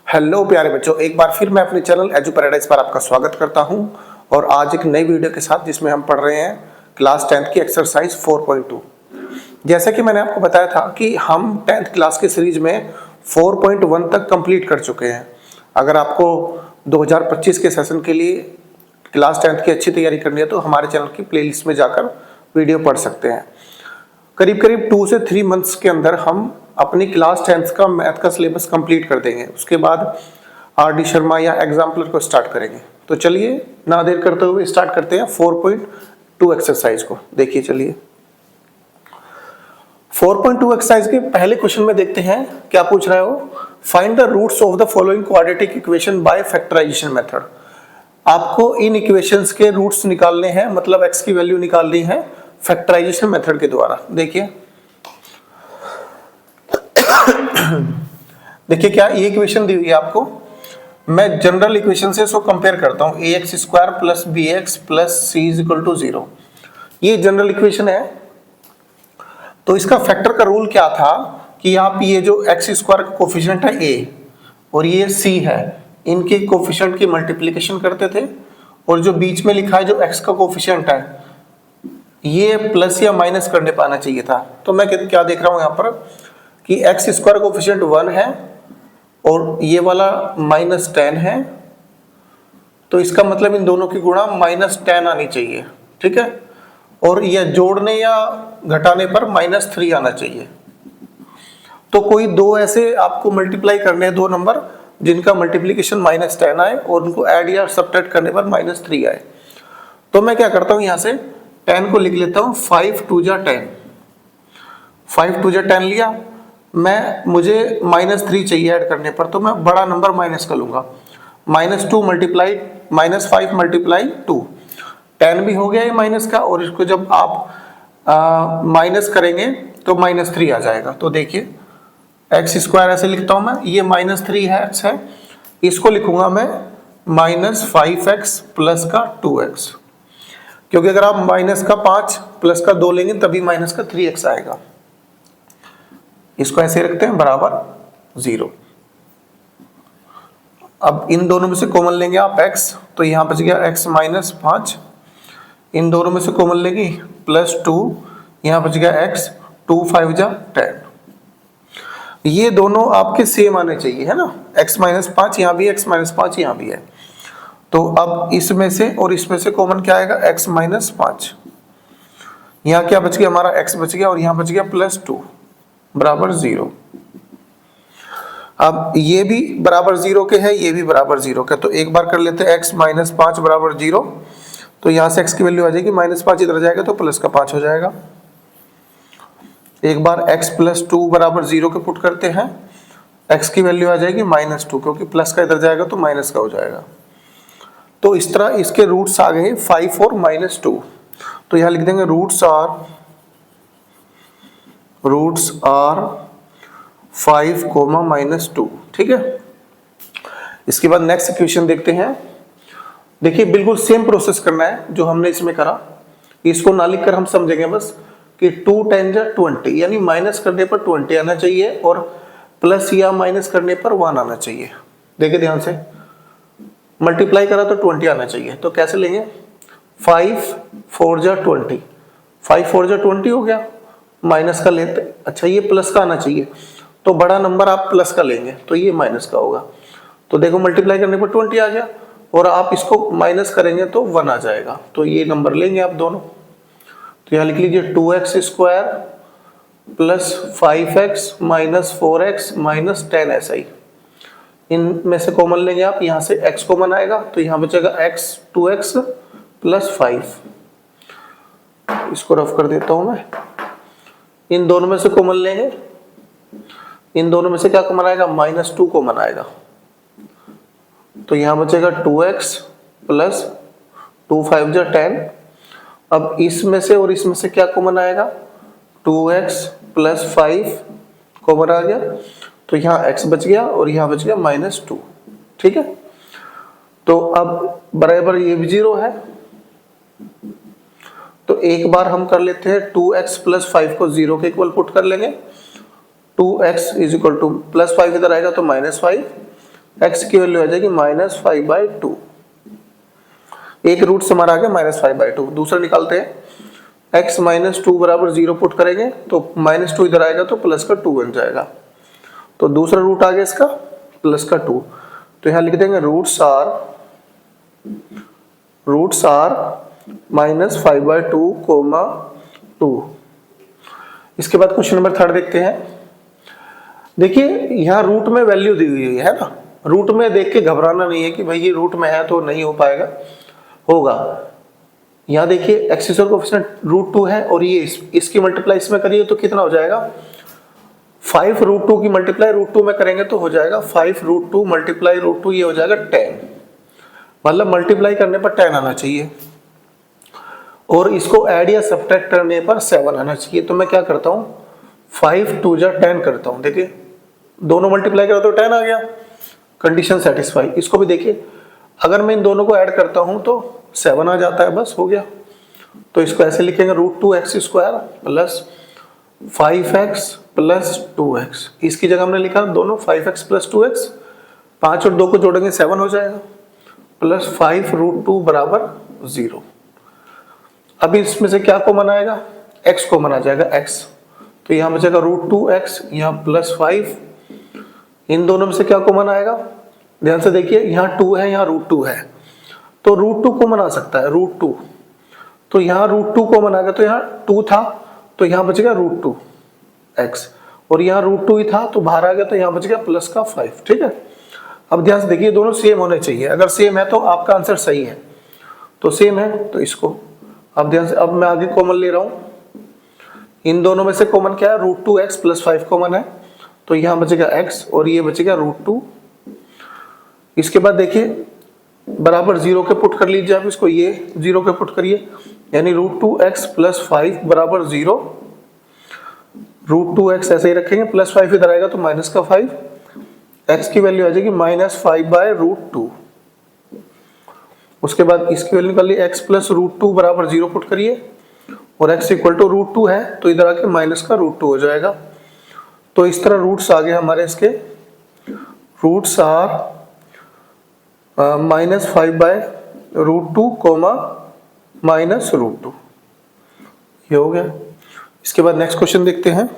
Hello प्यारे बच्चों, एक बार फिर मैं अपने चैनल एजू पैराडाइज पर आपका स्वागत करता हूं और आज एक नई वीडियो के साथ जिसमें हम पढ़ रहे हैं क्लास 10th की एक्सरसाइज 4.2। जैसा कि मैंने आपको बताया था कि हम 10th क्लास के सीरीज में 4.1 तक कंप्लीट कर चुके हैं। अगर आपको 2025 के सेशन के लिए क्लास 10th की अच्छी तैयारी करनी है तो हमारे चैनल की प्लेलिस्ट में जाकर वीडियो पढ़ सकते हैं। करीब करीब 2 से 3 मंथ्स के अंदर हम अपनी क्लास 10th का मैथ का सिलेबस कंप्लीट कर देंगे। उसके बाद आर डी शर्मा या एग्जाम्पलर को स्टार्ट करेंगे। तो चलिए ना देर करते हुए स्टार्ट करते हैं 4.2 एक्सरसाइज को। देखिए चलिए 4.2 एक्सरसाइज के पहले क्वेश्चन में देखते हैं क्या पूछ रहा है वो। Find the roots of the following quadratic equation by factorization method. आपको इन इक्वेशंस के रूट्स निकालने हैं, मतलब एक्स की वैल्यू निकालनी है फैक्टराइजेशन मेथड के द्वारा। देखिए देखिए क्या ये इक्वेशन दी हुई है आपको। मैं जनरल इक्वेशन से इसको कंपेयर करता हूं। A x square plus b x plus c is equal to 0, ये जनरल इक्वेशन है। तो इसका फैक्टर का रूल क्या था कि आप ये जो एक्स स्क्वायर का कोफिशिएंट है ए और ये सी है, इनके कोफिशिएंट की मल्टीप्लिकेशन करते थे और जो बीच में लिखा है जो एक्स का कोफिशिएंट है ये प्लस या माइनस करने पर आना चाहिए था। तो मैं क्या देख रहा हूं यहाँ पर कि एक्स स्क्वायर कोफिशिएंट 1 है और ये वाला -10 है, तो इसका मतलब इन दोनों की गुणा -10 आनी चाहिए, ठीक है। और यह जोड़ने या घटाने पर -3 आना चाहिए। तो कोई दो ऐसे आपको मल्टीप्लाई करने हैं, दो नंबर जिनका मल्टीप्लिकेशन -10 आए और उनको ऐड या सब्ट्रैक्ट करने पर -3 आए। तो मैं क्या करता हूँ, यहाँ से 10 को लिख लेता हूँ 5 2 जा 10, 5 2 जा 10 लिया। मुझे -3 चाहिए ऐड करने पर, तो मैं बड़ा नंबर माइनस कर लूंगा। -2 मल्टीप्लाई -5 मल्टीप्लाई 2, 10 भी हो गया ये माइनस का, और इसको जब आप माइनस करेंगे तो -3 आ जाएगा। तो देखिए एक्स स्क्वायर ऐसे लिखता हूं मैं, ये -3 है एक्स है, इसको लिखूंगा मैं -5x प्लस का 2x, क्योंकि अगर आप माइनस का 5 प्लस का 2 लेंगे तभी माइनस का 3x आएगा। इसको ऐसे रखते हैं बराबर 0। अब इन दोनों में से कॉमन लेंगे आप x, तो यहां बच गया x -5। इन दोनों में से कॉमन लेंगे +2, यहां बच गया x 2 5 जा 10। ये दोनों आपके सेम आने चाहिए, है ना। x -5 यहाँ भी है, x -5 यहाँ भी है। तो अब इसमें से और इसमें से कॉमन क्या आएगा, x -5। यहाँ क्या बच गया, हमारा x बच गया और यहाँ बच गया +2 बराबर 0। अब ये भी बराबर 0 के है, ये भी बराबर 0 के, तो एक बार कर लेते हैं x -5 बराबर 0। तो यहाँ से x की वैल्यू आ जाएगी -5, इधर जाएगा तो प्लस का 5 हो जाएगा। एक बार x +2 बराबर 0 के पुट करते हैं, x की वैल्यू आ जाएगी -2, क्योंकि प्लस का इधर जाएगा तो माइनस का हो जाएगा। तो इस तरह इसके रूट्स आ गए 5 और -2। तो यहाँ लिख देंगे रूट्स आर 5, -2, ठीक है। इसके बाद नेक्स्ट इक्वेशन देखते हैं। देखिए बिल्कुल सेम प्रोसेस करना है जो हमने इसमें करा। इसको ना लिखकर हम समझेंगे बस कि 2 10 जा 20, यानी माइनस करने पर 20 आना चाहिए और प्लस या माइनस करने पर 1 आना चाहिए। देखिए ध्यान से, मल्टीप्लाई करा तो 20 आना चाहिए। तो कैसे लेंगे, 5 4 जा 20, 5 4 जा 20 हो गया, माइनस का लेते, अच्छा ये प्लस का आना चाहिए, तो बड़ा नंबर आप प्लस का लेंगे तो ये माइनस का होगा। तो देखो मल्टीप्लाई करने पर 20 आ गया और आप इसको माइनस करेंगे तो 1 आ जाएगा। तो ये नंबर लेंगे आप दोनों। तो यहाँ लिख लीजिए 2x square plus 5x minus 4x minus 10 ऐसा ही। इनमें से कॉमन लेंगे आप, यहाँ से x कॉमन आएगा तो यहाँ बचेगा x 2x प्लस 5। इसको रफ कर देता हूँ मैं। इन दोनों में से कॉमन लेंगे, इन दोनों में से क्या कॉमन आएगा, -2 कॉमन आएगा। तो यहां बचेगा 2x प्लस 2 5 जा 10। अब इसमें से और इसमें से क्या कॉमन आएगा, 2x प्लस 5 कॉमन आ गया, तो यहाँ x बच गया और यहाँ बच गया -2, ठीक है। तो अब बराबर ये भी 0 है। तो एक बार हम कर लेते हैं 2x प्लस 5 को 0 के इक्वल पुट कर लेंगे। 2x इज इक्वल टू +5 इधर आएगा तो -5, x की वैल्यू आ जाएगी -5/2। एक रूट से हमारा आ गया -5/2। दूसरा निकालते हैं, x -2 बराबर 0 पुट करेंगे तो -2 इधर आएगा तो प्लस का 2 बन जाएगा। तो दूसरा रूट आ गया इसका प्लस का 2, तो यहाँ लिख देंगे रूट्स आर -5/2, 2। इसके बाद क्वेश्चन नंबर 3 देखते हैं। देखिए यहाँ रूट में वैल्यू दी हुई है ना, रूट में देख के घबराना नहीं है कि भाई ये रूट में है तो नहीं हो पाएगा, होगा। यहाँ देखिए एक्स स्क्वायर कोएफिशिएंट √2 है और ये इसकी मल्टीप्लाई इसमें करिए तो कितना हो जाएगा, 5√2 की मल्टीप्लाई √2 में करेंगे तो हो जाएगा 5√2 मल्टीप्लाई √2, ये हो जाएगा 10। मतलब मल्टीप्लाई करने पर 10 आना चाहिए और इसको ऐड या सब्ट्रैक्ट करने पर 7 आना चाहिए। तो मैं क्या करता हूँ, 5 2 जा 10 करता हूँ। देखिए दोनों मल्टीप्लाई करो तो 10 आ गया, कंडीशन सेटिस्फाई। इसको भी देखिए, अगर मैं इन दोनों को ऐड करता हूँ तो 7 आ जाता है, बस हो गया। तो इसको ऐसे लिखेंगे √2x² plus 5x plus 2x। इसकी जगह हमने लिखा दोनों 5x प्लस 2x, 5 और 2 को जोड़ेंगे 7 हो जाएगा, प्लस 5√2 बराबर 0। अब इसमें से क्या कॉमन आएगा, x कॉमन आ जाएगा, x। तो यहाँ बचेगा √2x, यहाँ प्लस 5। इन दोनों में से क्या कॉमन आएगा, ध्यान से देखिए, यहाँ 2 है, यहाँ √2 है, तो √2 कॉमन आ सकता है, √2। तो यहाँ √2 कॉमन आ गया, तो यहाँ 2 था तो यहाँ बच गया √2x, और यहाँ √2 ही था तो बाहर आ गया, तो यहाँ बच गया प्लस का 5। ठीक है। अब ध्यान से देखिए, दोनों सेम होने चाहिए। अगर सेम है तो आपका आंसर सही है, तो सेम है तो इसको। अब ध्यान से, अब मैं आगे कॉमन ले रहा हूँ। इन दोनों में से कॉमन क्या है, √2x प्लस 5 कॉमन है, तो यहाँ बचेगा x और ये बचेगा √2। इसके बाद देखिए बराबर 0 के पुट कर लीजिए आप इसको, ये 0 के पुट करिए, यानी √2x प्लस 5 बराबर 0। √2x ऐसे ही रखेंगे, प्लस 5 इधर आएगा तो माइनस का 5, x की वैल्यू आ जाएगी -5/√2। उसके बाद इसकी वैल्यू निकाल ली, x प्लस √2 बराबर 0 पुट करिए, और x इक्वल टू √2 है तो इधर आके माइनस का √2 हो जाएगा। तो इस तरह रूट्स आ गए हमारे इसके, रूट्स आर -5/√2, -√2, ये हो गया। इसके बाद नेक्स्ट क्वेश्चन देखते हैं।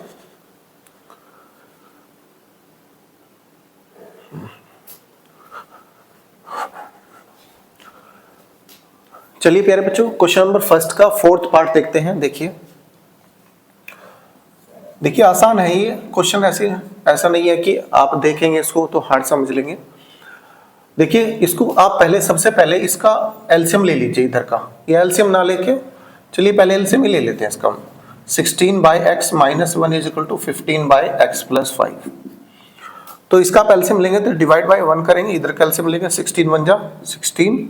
चलिए प्यारे बच्चों, क्वेश्चन नंबर 1 का 4th पार्ट देखते हैं। देखिए आसान है ये क्वेश्चन, ऐसा नहीं है कि आप देखेंगे इसको तो हार्ड समझ लेंगे। देखिए इसको आप सबसे पहले इसका एलसीएम ले लीजिए इधर का, या एलसीएम ना लेके चलिए पहले एलसीएम ही ले लेते हैं इसका। 16/x - 1 = 15/x + 5। तो इसका आप एलसीएम लेंगे तो डिवाइड बाय 1 करेंगे, इधर का एलसीएम लेंगे, 16 × 1 = 16,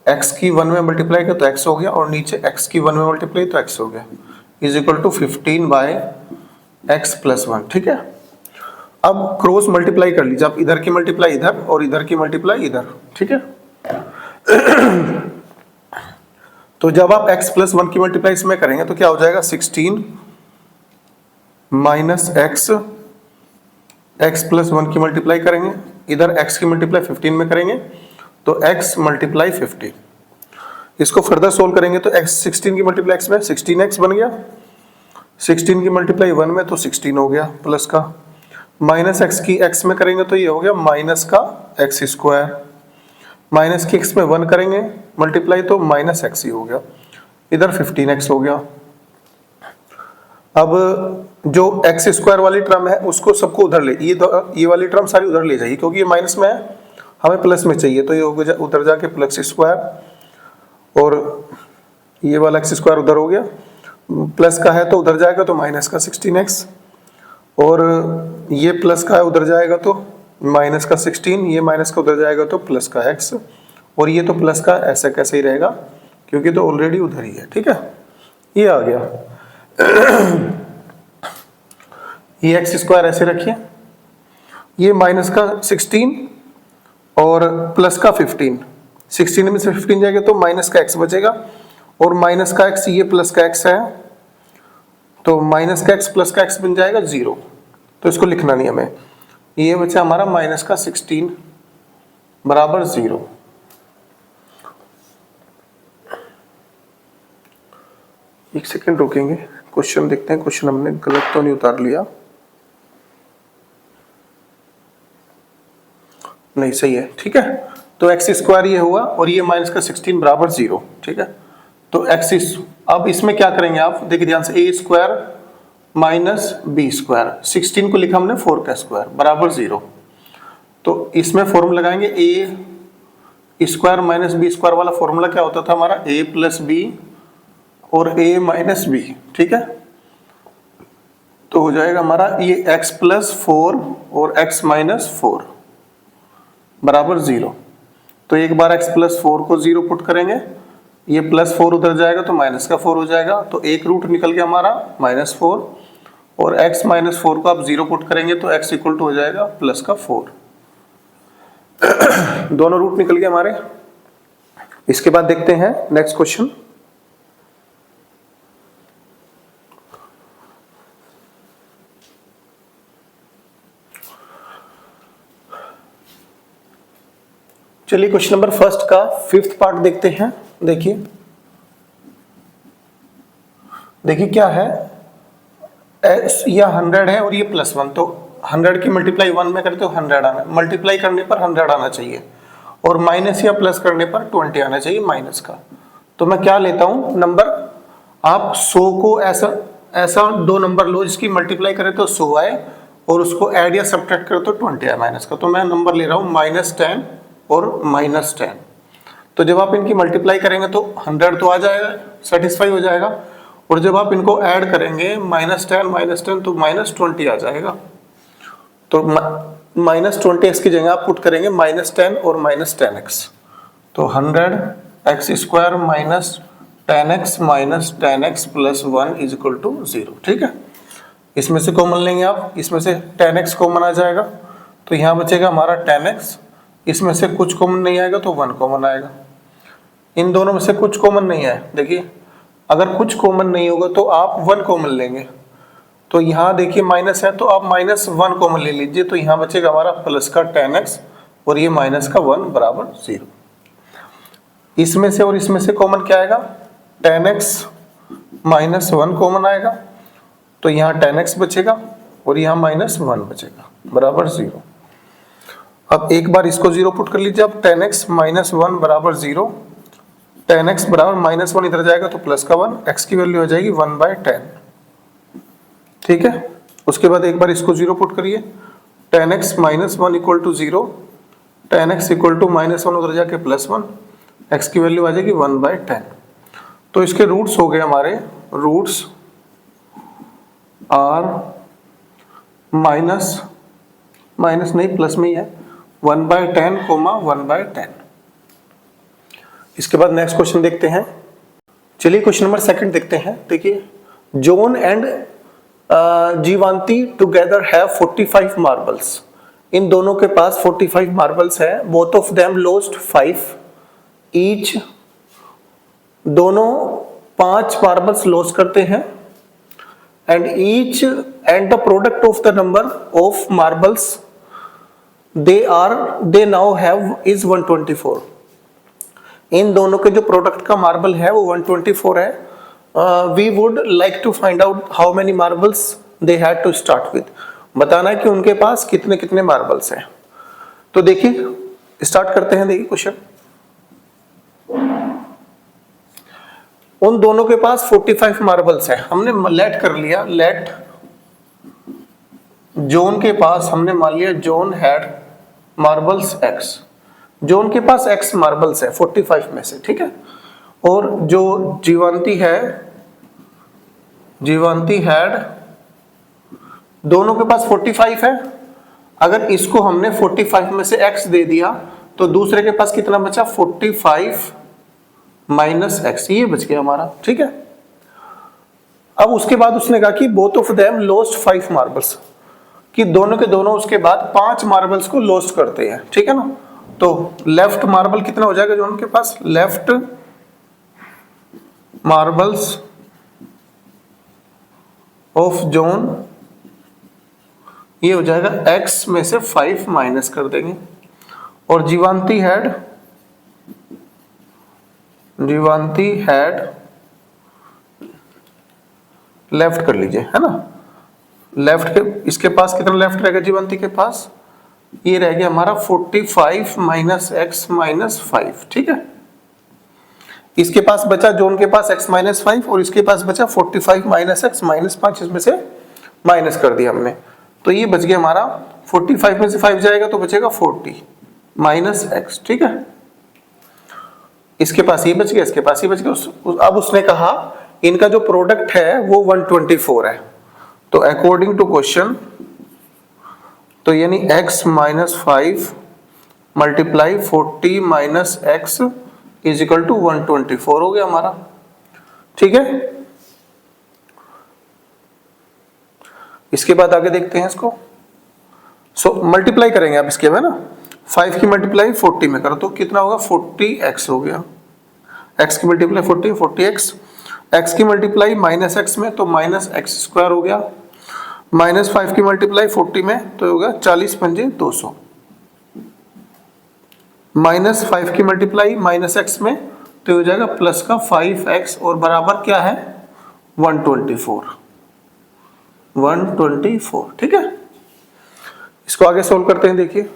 x की 1 में मल्टीप्लाई किया तो x हो गया, और नीचे x की 1 में मल्टीप्लाई तो x हो गया, = 15/x + 1। ठीक है। अब क्रॉस मल्टीप्लाई कर लीजिए आप, इधर की मल्टीप्लाई इधर और इधर की मल्टीप्लाई इधर। ठीक है। तो जब आप x + 1 की मल्टीप्लाई इसमें करेंगे तो क्या हो जाएगा, 16 - x + 1 की मल्टीप्लाई करेंगे, इधर x की मल्टीप्लाई 15 में करेंगे तो x × 15। इसको फर्दर सोल्व करेंगे तो x 16 की मल्टीप्लाई x में 16x बन गया, 16 की मल्टीप्लाई 1 में तो 16 हो गया प्लस का, माइनस x की x में करेंगे तो ये हो गया माइनस का x², माइनस की x में 1 करेंगे मल्टीप्लाई तो माइनस x ही हो गया, इधर 15x हो गया। अब जो x² वाली टर्म है उसको सबको उधर ले, ये वाली टर्म सारी उधर ले जाइए, क्योंकि ये माइनस में है, हमें प्लस में चाहिए, तो ये उधर जाके +x², और ये वाला x² उधर हो गया, प्लस का है तो उधर जाएगा तो माइनस का 16x, और ये प्लस का है उधर जाएगा तो माइनस का 16, ये माइनस का उधर जाएगा तो प्लस का x, और ये तो प्लस का ऐसे कैसे ही रहेगा क्योंकि तो ऑलरेडी उधर ही है। ठीक है, ये आ गया। ये x² ऐसे रखिए, ये माइनस का 16 और प्लस का 15, 16 में से 15 जाएगा तो माइनस का x बचेगा, और माइनस का x ये प्लस का x है तो माइनस का x प्लस का x बन जाएगा 0, तो इसको लिखना नहीं हमें। ये बचा हमारा माइनस का 16 बराबर 0। एक सेकंड रुकेंगे, क्वेश्चन देखते हैं, क्वेश्चन हमने गलत तो नहीं उतार लिया, नहीं सही है, ठीक है। तो एक्स स्क्वायर ये हुआ और ये माइनस का 16 बराबर 0, ठीक है। तो अब इसमें क्या करेंगे आप, देखिए ध्यान से, ए स्क्वायर माइनस बी स्क्वायर, 16 को लिखा हमने 4 का स्क्वायर बराबर 0। तो इसमें फॉर्मूला लगाएंगे, ए स्क्वायर माइनस बी स्क्वायर वाला फॉर्मूला क्या होता था हमारा, ए प्लस बी और ए माइनस बी, ठीक है। तो हो जाएगा हमारा ये x प्लस 4 और x माइनस 4 बराबर 0। तो एक बार x प्लस 4 को 0 पुट करेंगे, ये प्लस 4 उधर जाएगा तो माइनस का 4 हो जाएगा, तो एक रूट निकल गया हमारा -4, और x माइनस 4 को आप 0 पुट करेंगे तो x इक्वल टू हो जाएगा प्लस का 4। दोनों रूट निकल गए हमारे। इसके बाद देखते हैं नेक्स्ट क्वेश्चन। चलिए क्वेश्चन नंबर फर्स्ट का 5th पार्ट देखते हैं। देखिए क्या है, यह 100 है और ये +1, तो 100 की मल्टीप्लाई 1 में करते हो 100 आना, मल्टीप्लाई करने पर 100 आना चाहिए, और माइनस या प्लस करने पर 20 आना चाहिए माइनस का। तो मैं क्या लेता हूं नंबर, आप 100 को ऐसा दो नंबर लो जिसकी मल्टीप्लाई करें तो 100 आए और उसको ऐड या सब्ट्रैक्ट करें तो 20 आए माइनस का। तो मैं नंबर ले रहा हूं -10 और -10। तो जब आप इनकी मल्टीप्लाई करेंगे तो 100 तो आ जाएगा, सेटिस्फाई हो जाएगा, और जब आप इनको ऐड करेंगे -10 तो -20 आ जाएगा। तो -20x की जगह आप पुट करेंगे -10 और -10x, तो 100x² minus 10x minus 10x plus 1 is equal to 0, ठीक है। इसमें से कॉमन लेंगे आप, इसमें से 10x कॉमन आ जाएगा, तो यहाँ बचेगा हमारा 10x, इसमें से कुछ कॉमन नहीं आएगा तो 1 कॉमन आएगा। इन दोनों में से कुछ कॉमन नहीं है, देखिए अगर कुछ कॉमन नहीं होगा तो आप 1 कॉमन लेंगे, तो यहाँ देखिए माइनस है तो आप -1 कॉमन ले लीजिए, तो यहाँ बचेगा हमारा प्लस का 10x और ये माइनस का 1 बराबर 0। इसमें से और इसमें से कॉमन क्या आएगा, 10x माइनस 1 कॉमन आएगा, तो यहाँ 10x बचेगा और यहाँ -1 बचेगा बराबर 0। अब एक बार इसको 0 पुट कर लीजिए आप, 10x माइनस 1 बराबर 0, 10x बराबर -1 इधर जाएगा तो प्लस का 1, x की वैल्यू हो जाएगी 1/10, ठीक है। उसके बाद एक बार इसको 0 पुट करिए, 10x minus 1 equal to 0, 10x equal to -1 उधर जाके +1, x की वैल्यू आ जाएगी 1/10। तो इसके रूट्स हो गए हमारे, रूट्स आर माइनस नहीं प्लस में ही है 1/10, 1/10। इसके बाद नेक्स्ट क्वेश्चन देखते हैं। चलिए क्वेश्चन नंबर 2 देखते हैं। देखिए, John and Jivanti together have 45 marbles. इन दोनों के पास 45 मार्बल्स है। Both of them lost 5 each. दोनों 5 मार्बल्स लॉस करते हैं, and the product of the number of marbles they now have is 124। इन दोनों के जो प्रोडक्ट का मार्बल है वो 124 है। We would like to find out how many marbles they had to start with. बताना है कि उनके पास कितने कितने मार्बल्स हैं। तो देखिए स्टार्ट करते हैं। देखिए क्वेश्चन, उन दोनों के पास 45 मार्बल्स है। हमने लेट कर लिया, लेट जॉन के पास हमने मान लिया John had marbles x। John के पास x मार्बल्स है 45 में से, ठीक है। और जो जीवांती हैड, दोनों के पास 45 है। अगर इसको हमने 45 में से x दे दिया तो दूसरे के पास कितना बचा, 45 माइनस x, ये बच गया हमारा, ठीक है। अब उसके बाद उसने कहा कि both of them lost 5 marbles, कि दोनों के दोनों उसके बाद 5 मार्बल्स को लॉस्ट करते हैं, ठीक है ना। तो लेफ्ट मार्बल कितना हो जाएगा जो उनके पास, लेफ्ट मार्बल्स ऑफ जॉन, ये हो जाएगा x में से 5 माइनस कर देंगे और जीवांती हैड लेफ्ट कर लीजिए, है ना। लेफ्ट के इसके पास कितना लेफ्ट रहेगा जीवांती के पास, ये रह गया हमारा 45 माइनस एक्स माइनस 5, ठीक है। इसके पास बचा जॉन के पास x माइनस 5 और इसके पास बचा 45 माइनस एक्स माइनस 5, इसमें से माइनस कर दिया हमने, तो ये बच गया हमारा 45 में से 5 जाएगा तो बचेगा 40 माइनस एक्स, ठीक है। इसके पास ये बच गया, इसके पास ये बच गया। अब उसने कहा इनका जो प्रोडक्ट है वो 124 है, तो अकॉर्डिंग टू क्वेश्चन तो यानी x minus 5 multiply 40 minus x is equal to 124 हो गया हमारा, ठीक है। इसके बाद आगे देखते हैं इसको। मल्टीप्लाई करेंगे आप इसके में ना, 5 की मल्टीप्लाई 40 में करो तो कितना होगा 40x हो गया, x की मल्टीप्लाई 40x, x की मल्टीप्लाई माइनस x में तो माइनस एक्स स्क्वायर हो गया, माइनस 5 की मल्टीप्लाई 40 में तो होगा 40 पंजे 200, माइनस 5 की मल्टीप्लाई माइनस x में तो हो जाएगा प्लस का 5x और बराबर क्या है 124, ठीक है। इसको आगे सोल्व करते हैं। देखिए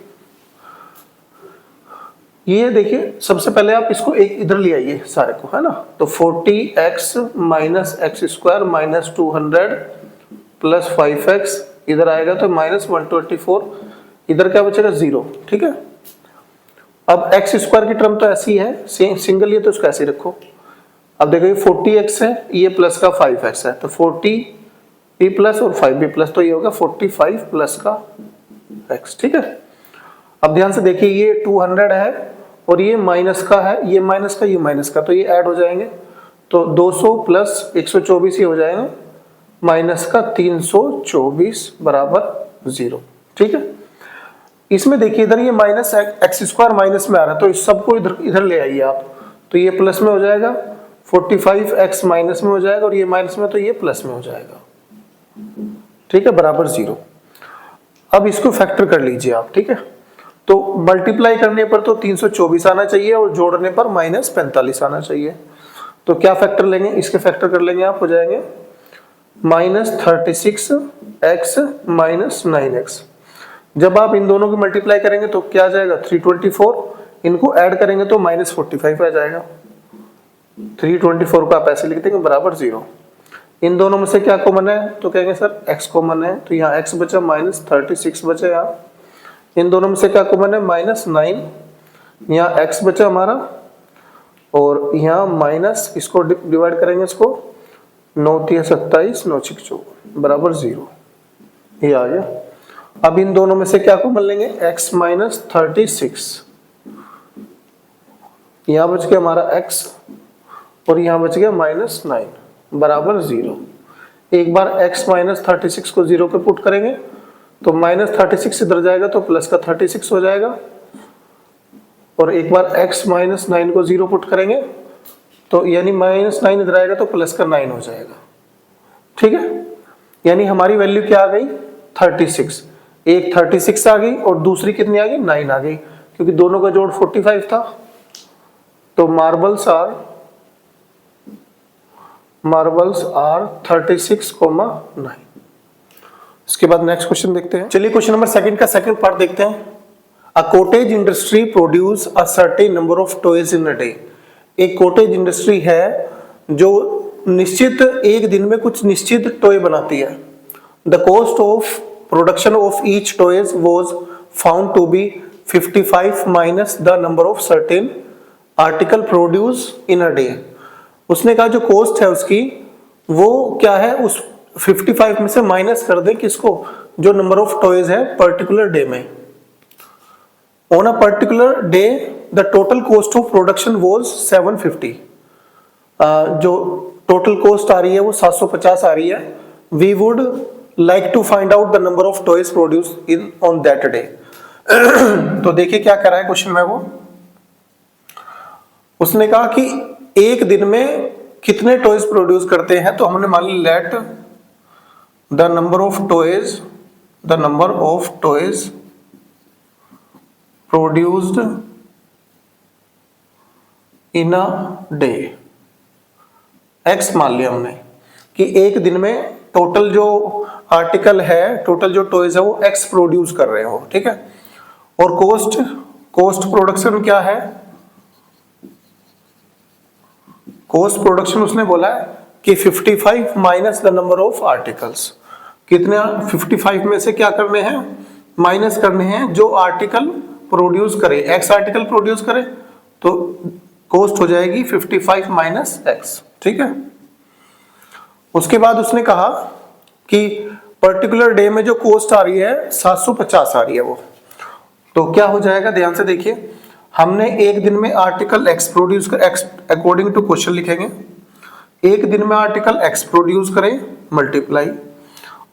ये देखिए सबसे पहले आप इसको एक इधर ले आइए सारे को, है ना, तो 40x minus x square minus 200 plus 5x इधर आएगा तो माइनस 124, इधर क्या बचेगा 0, ठीक है। अब एक्स स्क्वायर की टर्म तो ऐसी है सिंगल, ये तो इसको ऐसे रखो। अब देखो ये 40x है, ये प्लस का 5x है, तो 40 b प्लस और 5b प्लस, तो ये होगा 45 प्लस का x, ठीक है। अब ध्यान से देखिए ये 200 है और ये माइनस का है, ये माइनस का, ये माइनस का, तो ये ऐड हो जाएंगे, तो 200 प्लस 124 ही हो जाएंगे, माइनस का 324 बराबर 0, ठीक है। इसमें देखिए इधर ये माइनस एक्स स्क्वायर माइनस में आ रहा है, तो इस सबको इधर ले आइए आप, तो ये प्लस में हो जाएगा, 45x माइनस में हो जाएगा और ये माइनस में तो ये प्लस में हो जाएगा, ठीक है, बराबर 0। अब इसको फैक्टर कर लीजिए आप, ठीक है। तो मल्टीप्लाई करने पर तो 324 आना चाहिए और जोड़ने पर माइनस 45 आना चाहिए, तो क्या फैक्टर लेंगे, इसके फैक्टर कर लेंगे आप, हो जाएंगे माइनस 36x माइनस 9x। जब आप इन दोनों की मल्टीप्लाई करेंगे तो क्या आ जाएगा 324, इनको ऐड करेंगे तो माइनस 45 आ जाएगा, 324 को आप ऐसे लिख देंगे बराबर 0। इन दोनों में से क्या कॉमन है, तो कहेंगे सर x कॉमन है, तो यहाँ x बचा माइनस 36 बचा यहाँ। इन दोनों में से क्या कॉमन है माइनस 9, यहाँ x बचा हमारा और यहाँ माइनस, इसको डिवाइड करेंगे इसको, 9 3 27 9 6 24 बराबर 0, ये आ गया। अब इन दोनों में से क्या कॉमन लेंगे x माइनस 36, यहाँ बच गया हमारा x और यहाँ बच गया माइनस 9 बराबर 0। एक बार x माइनस 36 को 0 पे पुट करेंगे तो माइनस 36 इधर जाएगा तो प्लस का 36 हो जाएगा, और एक बार x माइनस 9 को 0 पुट करेंगे तो यानी माइनस 9 इधर आएगा तो प्लस का 9 हो जाएगा, ठीक है। यानी हमारी वैल्यू क्या आ गई 36, एक 36 आ गई और दूसरी कितनी आ गई 9 आ गई, क्योंकि दोनों का जोड़ 45 था। तो मार्बल्स आर 36,9। इसके बाद नेक्स्ट क्वेश्चन देखते हैं। चलिए क्वेश्चन नंबर सेकंड का सेकंड पार्ट देखते हैं। A cottage industry produce a certain number of toys in a day. एक कॉटेज इंडस्ट्री है जो निश्चित एक दिन में कुछ निश्चित टॉय बनाती है। The cost of production of each toys was found to be 55 minus the number of certain article produce in a day. उसने कहा जो कॉस्ट है उसकी वो क्या है, उस 55 में से माइनस कर दें किसको, जो नंबर ऑफ टॉयज है पर्टिकुलर डे में। On a particular day the total cost of production was 750। जो टोटल कॉस्ट आ रही है वो 750 आ रही है। We would like to find out the number of toys produce in on that day. तो देखिए क्या कर रहा है क्वेश्चन में, वो उसने कहा कि एक दिन में कितने टॉयज प्रोड्यूस करते हैं, तो हमने मान ली let the number of toys produced in a day. X मान लिया हमने कि एक दिन में टोटल जो आर्टिकल है, टोटल जो टॉयज है वो एक्स प्रोड्यूस कर रहे हो, ठीक है। और कॉस्ट प्रोडक्शन क्या है, कॉस्ट प्रोडक्शन उसने बोला है कि 55 minus the number of articles. कितने 55 में से क्या करने हैं, माइनस करने हैं जो आर्टिकल प्रोड्यूस करे, एक्स आर्टिकल प्रोड्यूस करे, तो कॉस्ट हो जाएगी 55 माइनस एक्स, ठीक है। उसके बाद उसने कहा कि पर्टिकुलर डे में जो कॉस्ट आ रही है 750 आ रही है वो, तो क्या हो जाएगा, ध्यान से देखिए। हमने एक दिन में आर्टिकल एक्स प्रोड्यूस कर, एक्स अकॉर्डिंग टू क्वेश्चन लिखेंगे, एक दिन में आर्टिकल एक्स प्रोड्यूस करें मल्टीप्लाई,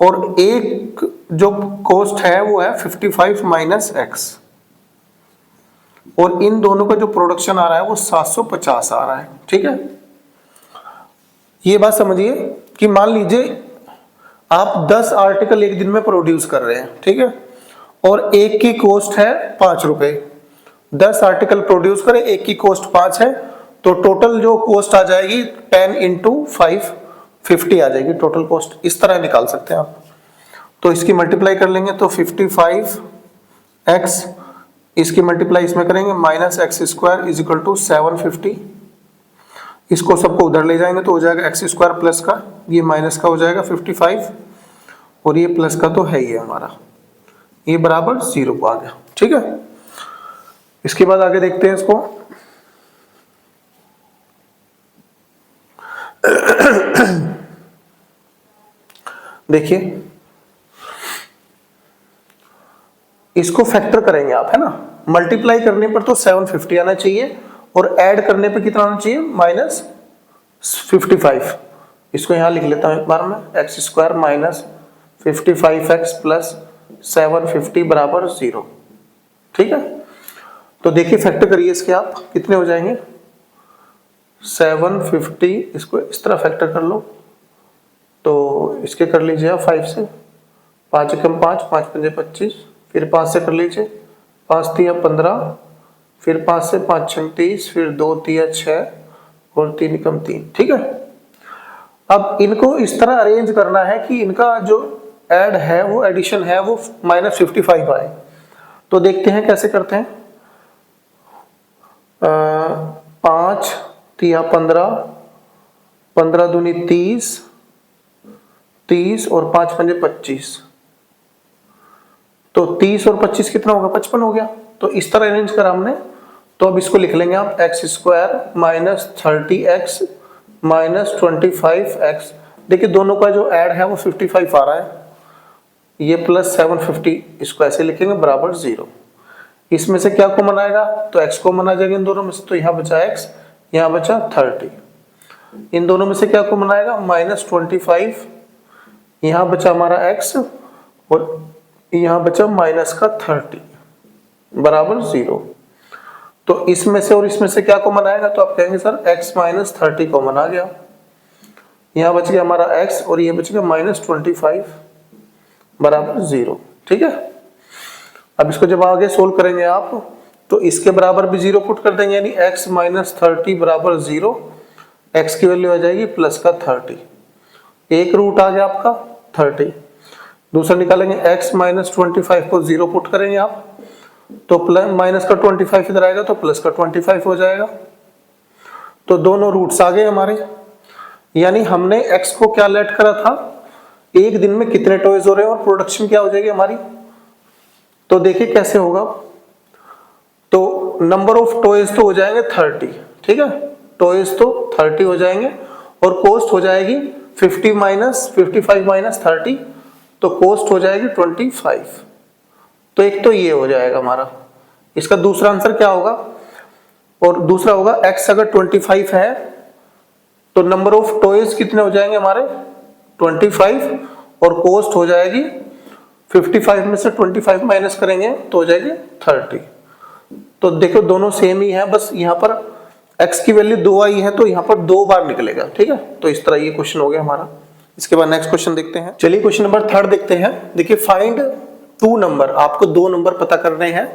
और एक जो कॉस्ट है वो है 55 माइनस एक्स, और इन दोनों का जो प्रोडक्शन आ रहा है वो 750 आ रहा है, ठीक है। ये बात समझिए कि मान लीजिए आप 10 आर्टिकल एक दिन में प्रोड्यूस कर रहे हैं, ठीक है, और एक की कॉस्ट है 5 रुपए। 10 आर्टिकल प्रोड्यूस करें, एक की कॉस्ट 5 है, तो टोटल जो कॉस्ट आ जाएगी 10 इंटू 5 50 आ जाएगी टोटल कॉस्ट। इस तरह निकाल सकते हैं आप। तो इसकी मल्टीप्लाई कर लेंगे तो 55 एक्स, इसकी मल्टीप्लाई इसमें करेंगे minus x square is equal to 750। इसको सबको उधर ले जाएंगे तो हो जाएगा एक्स स्क्वायर प्लस का, ये माइनस का हो जाएगा 55, और ये प्लस का तो है ही है हमारा, ये बराबर 0 को आ गया, ठीक है। इसके बाद आगे देखते हैं इसको। देखिए इसको फैक्टर करेंगे आप, है ना। मल्टीप्लाई करने पर तो 750 आना चाहिए, और ऐड करने पे कितना आना चाहिए, माइनस 55। इसको यहां लिख लेता हूं एक बार में, x square minus 55 x plus 750 बराबर 0, ठीक है। तो देखिए फैक्टर करिए इसके आप, कितने हो जाएंगे 750, इसको इस तरह फैक्टर कर लो, तो इसके कर लीजिए आप 5 से, 5 एकम 5, 5 पंजे 25, फिर 5 से कर लीजिए, 5 तिया 15, फिर 5 से 5 छम 30, फिर 2 तिया 6 और 3 एकम 3, ठीक है। अब इनको इस तरह अरेंज करना है कि इनका जो ऐड है वो एडिशन है वो माइनस 55 आए। तो देखते हैं कैसे करते हैं। 5 तिया 15, 15 दूनी 30, 30 और 5 पंजे 25, तो 30 और 25 कितना होगा, 55 हो गया। तो इस तरह अरेंज करा हमने। तो अब इसको लिख लेंगे आप, x square minus 30x minus 25x। देखिए दोनों का जो ऐड है वो 55 आ रहा है, ये प्लस 750, इसको ऐसे लिखेंगे बराबर 0। इसमें से क्या कॉमन आएगा, तो x कॉमन आ जाएगा इन दोनों में से, तो यहाँ बचा x, यहाँ बचा 30। इन दोनों में से क्या कॉमन आएगा, माइनस 25, यहाँ बचा हमारा x, और यहाँ बचा माइनस का 30 बराबर 0। तो इसमें से और इसमें से क्या कॉमन आएगा, तो आप कहेंगे सर x माइनस 30 कॉमन आ गया, यहाँ बच गया हमारा x, और ये बच गया माइनस 25 बराबर 0, ठीक है। अब इसको जब आगे सोल्व करेंगे आप, तो इसके बराबर भी 0 पुट कर देंगे, यानी x माइनस 30 बराबर 0, x की वैल्यू आ जाएगी प्लस का 30, एक रूट आ गया आपका 30। दूसरा निकालेंगे x माइनस 25 को 0 पुट करेंगे आप, तो प्लस माइनस का 25 इधर आएगा तो प्लस का 25 हो जाएगा। तो दोनों रूट्स आ गए हमारे, यानी हमने x को क्या लेट करा था, एक दिन में कितने टॉयज हो रहे हैं और प्रोडक्शन क्या हो जाएगी हमारी। तो देखिए कैसे होगा, तो नंबर ऑफ टॉयज तो हो जाएंगे 30, ठीक है, टॉयज तो 30 हो जाएंगे, और कॉस्ट हो जाएगी 55 माइनस 30, तो कॉस्ट हो जाएगी 25। तो एक तो ये हो जाएगा हमारा, इसका दूसरा आंसर क्या होगा, और दूसरा होगा x अगर 25 है तो नंबर ऑफ टॉयज कितने हो जाएंगे हमारे 25, और कॉस्ट हो जाएगी 55 में से 25 माइनस करेंगे तो हो जाएगी 30। तो देखो दोनों सेम ही है, बस यहाँ पर x की वैल्यू 2 आई है तो यहाँ पर 2 बार निकलेगा, ठीक है। तो इस तरह ये क्वेश्चन हो गया हमारा। इसके बाद नेक्स्ट क्वेश्चन देखते हैं। चलिए क्वेश्चन नंबर 3 देखते हैं। देखिए फाइंड 2 नंबर, आपको 2 नंबर पता करने हैं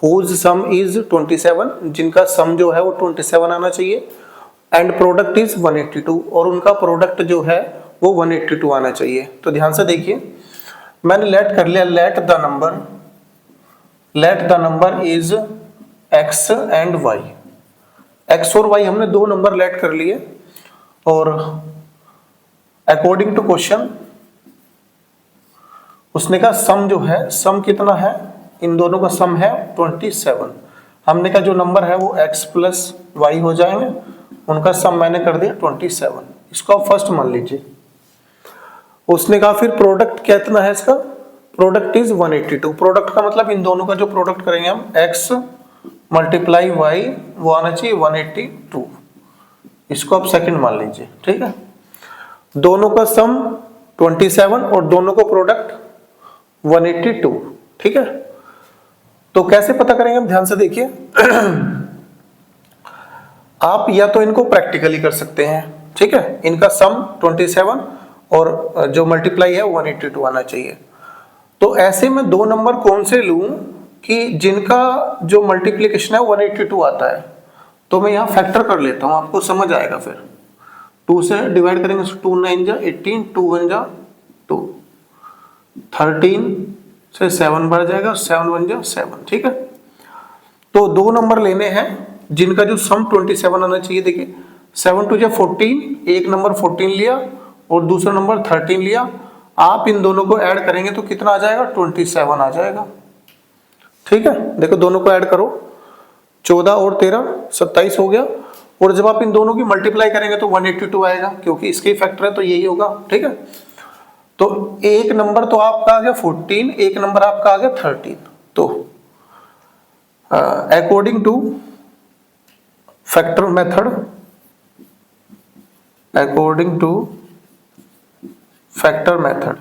हुज सम इज 27, जिनका सम जो है वो 27 आना चाहिए, एंड प्रोडक्ट इज 182, और उनका प्रोडक्ट जो है वो 182 आना चाहिए। तो ध्यान से देखिए, मैंने लेट कर लिया, late the number is x and y। x और y हमने दो नंबर लेट कर लिए, और अकॉर्डिंग टू क्वेश्चन उसने कहा सम जो है, सम कितना है, इन दोनों का सम है 27। हमने कहा जो नंबर है वो x प्लस वाई हो जाएंगे, उनका सम मैंने कर दिया 27। इसको आप फर्स्ट मान लीजिए। उसने कहा फिर प्रोडक्ट कितना है इसका, प्रोडक्ट इज 182। प्रोडक्ट का मतलब इन दोनों का जो प्रोडक्ट करेंगे हम, x मल्टीप्लाई y, वो आना चाहिए 182। इसको आप सेकंड मान लीजिए, ठीक है। दोनों का सम 27 और दोनों को प्रोडक्ट 182, ठीक है। तो कैसे पता करेंगे हम, ध्यान से देखिए। आप या तो इनको प्रैक्टिकली कर सकते हैं, ठीक है, इनका सम 27 और जो मल्टीप्लाई है 182 आना चाहिए। तो ऐसे में दो नंबर कौन से लूं कि जिनका जो मल्टीप्लिकेशन है 182 आता है। तो मैं यहाँ फैक्टर कर लेता हूँ, आपको समझ आएगा। फिर 2 से डिवाइड करेंगे, 2 9 जा 18, 2 1 जा 2, 13 से 7 बढ़ जाएगा, 7 1 जा 7, ठीक है। तो दो नंबर लेने हैं जिनका जो सम 27 आना चाहिए। देखिए 7 2 जा 14, एक नंबर 14 लिया और दूसरा नंबर 13 लिया। आप इन दोनों को ऐड करेंगे तो कितना आ जाएगा, 27 आ जाएगा, ठीक है। देखो दोनों को ऐड करो, 14 और 13 27 हो गया, और जब आप इन दोनों की मल्टीप्लाई करेंगे तो 182 आएगा, क्योंकि इसके फैक्टर है तो यही होगा, ठीक है। तो एक नंबर तो आपका आ गया 14, एक नंबर आपका आ गया 13। तो according two factor method, according two factor method,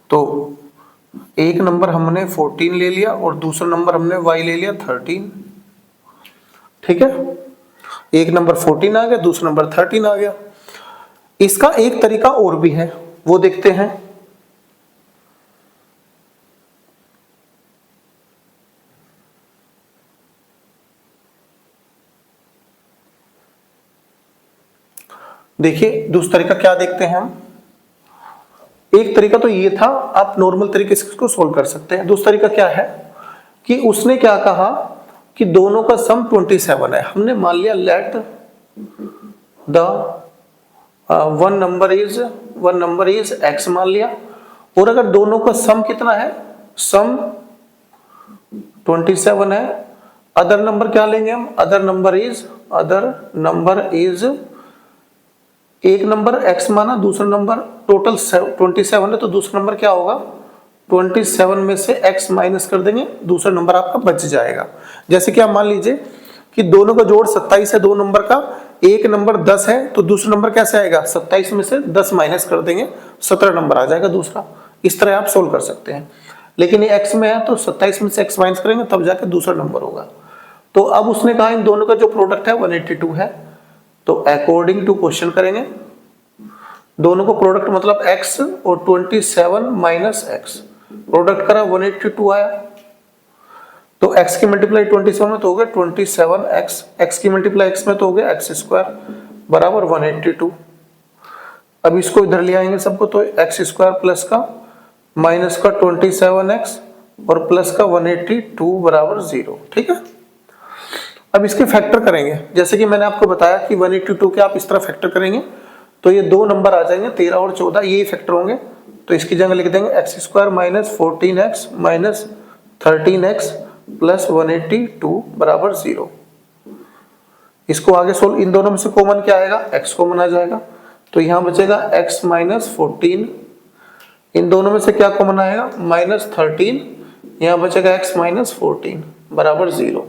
तो एक नंबर हमने 14 ले लिया और दूसरा नंबर हमने y ले लिया 13, ठीक है। एक नंबर 14 आ गया, दूसरा नंबर 13 आ गया। इसका एक तरीका और भी है, वो देखते हैं। देखिए दूसरा तरीका क्या देखते हैं हम। एक तरीका तो ये था, आप नॉर्मल तरीके से इसको सोल्व कर सकते हैं। दूसरा तरीका क्या है कि उसने क्या कहा कि दोनों का सम 27 है। हमने मान लिया let the one number is x मान लिया, और अगर दोनों का सम कितना है, सम 27 है, अदर नंबर क्या लेंगे हम, अदर नंबर इज एक नंबर x माना, दूसरा नंबर टोटल 27 है, तो दूसरा नंबर क्या होगा, 27 में से x माइनस कर देंगे, दूसरा नंबर आपका बच जाएगा। जैसे कि आप मान लीजिए कि दोनों का जोड़ 27 है, दो नंबर का, एक नंबर 10 है, तो दूसरा नंबर कैसे आएगा, 27 में से 10 माइनस कर देंगे, 17 नंबर आ जाएगा दूसरा। इस तरह आप सोल्व कर सकते हैं। लेकिन ये x में है तो 27 में से x माइनस करेंगे तब जाके दूसरा नंबर होगा। तो अब उसने कहा इन दोनों का जो प्रोडक्ट है 182 है, तो अकॉर्डिंग टू क्वेश्चन करेंगे, दोनों को प्रोडक्ट मतलब x और 27 माइनस x, प्रोडक्ट करा 182 आया, तो x की मल्टीप्लाई 27 में तो हो गया 27x, x की मल्टीप्लाई x में तो हो गया x स्क्वायर बराबर 182। अब इसको इधर ले आएंगे सबको, तो x स्क्वायर प्लस का माइनस का 27x और प्लस का 182 बराबर 0, ठीक है। अब इसके फैक्टर करेंगे, जैसे कि मैंने आपको बताया कि 182 के आप इस तरह फैक्टर करेंगे तो ये दो नंबर आ जाएंगे 13 और 14, यही फैक्टर होंगे। तो इसकी जगह लिख देंगे x square minus 14x minus 13x plus 182 बराबर 0। इसको आगे सोल्व, इन दोनों में से कॉमन क्या आएगा, x कॉमन आ जाएगा, तो यहाँ बचेगा x माइनस 14, इन दोनों में से क्या कॉमन आएगा, माइनस 13, यहाँ बचेगा x माइनस 14 बराबर 0।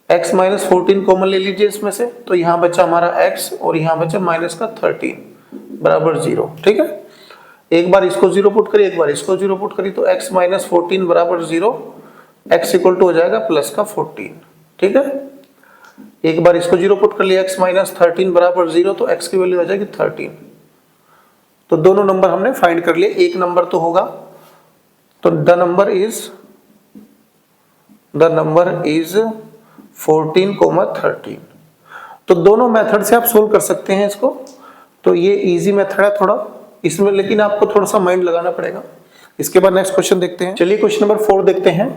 x माइनस 14 कॉमन ले लीजिए इसमें से, तो यहाँ बचा हमारा x और यहाँ बचा माइनस का 13 बराबर 0, ठीक है। एक बार इसको 0 पुट करिए, एक बार इसको 0 पुट करिए, तो x माइनस 14 बराबर 0, x इक्वल टू हो जाएगा प्लस का 14, ठीक है। एक बार इसको 0 पुट कर लिया, x माइनस 13 बराबर 0, तो x की वैल्यू आ जाएगी 13। तो दोनों नंबर हमने फाइंड कर लिए। एक नंबर तो होगा तो द नंबर इज 14,13। तो दोनों मेथड से आप सोल्व कर सकते हैं इसको। तो ये इजी मेथड है थोड़ा इसमें, लेकिन आपको थोड़ा सा माइंड लगाना पड़ेगा। इसके बाद नेक्स्ट क्वेश्चन देखते हैं। चलिए क्वेश्चन नंबर 4 देखते हैं।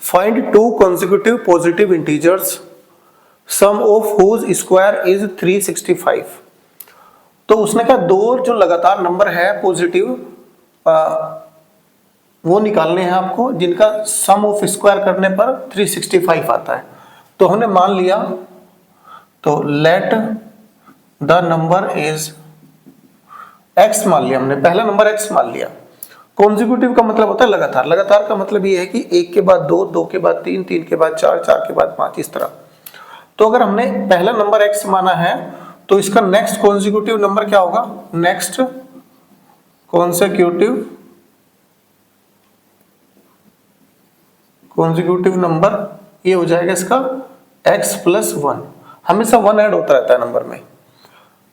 Find two consecutive positive integers sum of whose square is 365। तो उसने कहा दो जो लगातार नंबर है पॉजिटिव वो निकालने हैं आपको, जिनका सम ऑफ स्क्वायर करने पर 365 आता है। तो हमने मान लिया, तो late the number is x मान लिया हमने, पहला नंबर x मान लिया। कॉन्जिक्यूटिव का मतलब होता है लगातार, लगातार का मतलब ये है कि एक के बाद दो, दो के बाद तीन, तीन के बाद चार, चार के बाद पांच, इस तरह। तो अगर हमने पहला नंबर x माना है तो इसका नेक्स्ट कॉन्जिक्यूटिव नंबर क्या होगा? नेक्स्ट कॉन्जिक्यूटिव नंबर ये हो जाएगा इसका x प्लस 1। हमेशा 1 ऐड होता रहता है नंबर में।